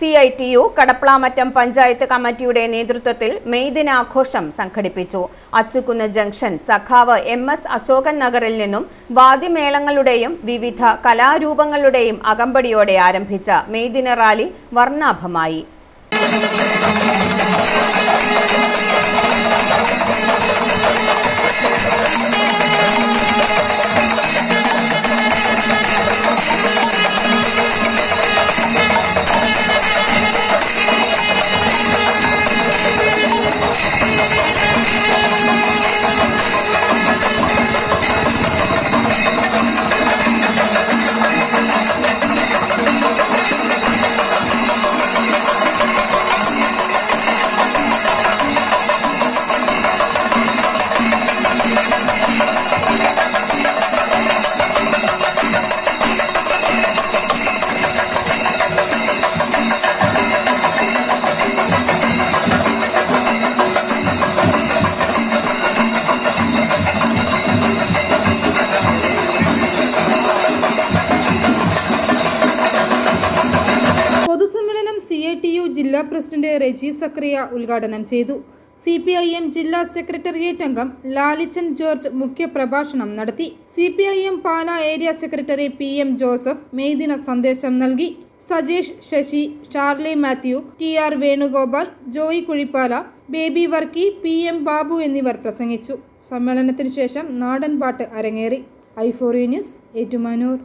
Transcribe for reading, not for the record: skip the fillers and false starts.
CITU Kadaplamattam panchayat കമ്മിറ്റിയുടെ നേതൃത്വത്തിൽ May ദിനാഘോഷം സംഘടിപ്പിച്ചു. അച്ചുകുന്ന് ജംഗ്ഷൻ സഖാവ് MS അശോകൻ നഗറിൽ നിന്നും വാദ്യമേളങ്ങളുടെയും വിവിധ കലാരൂപങ്ങളുടെയും അകമ്പടിയോടെ ആരംഭിച്ച മെയ് ദിന റാലി വർണ്ണാഭമായി. പൊതുസമ്മേളനം CITU ജില്ലാ പ്രസിഡന്റ് റെജി സക്രിയ ഉദ്ഘാടനം ചെയ്തു. CPIM ജില്ലാ സെക്രട്ടേറിയറ്റ് അംഗം ലാലിച്ചൻ ജോർജ് മുഖ്യപ്രഭാഷണം നടത്തി. CPIM Pala area secretary PM Joseph May ദിന സന്ദേശം നൽകി. സജേഷ് ശശി, ഷാർലി മാത്യു, TR വേണുഗോപാൽ, ജോയി കുഴിപ്പാല, ബേബി വർക്കി, PM ബാബു എന്നിവർ പ്രസംഗിച്ചു. സമ്മേളനത്തിനു ശേഷം നാടൻ പാട്ട് അരങ്ങേറി. I4U news, Ettumanoor.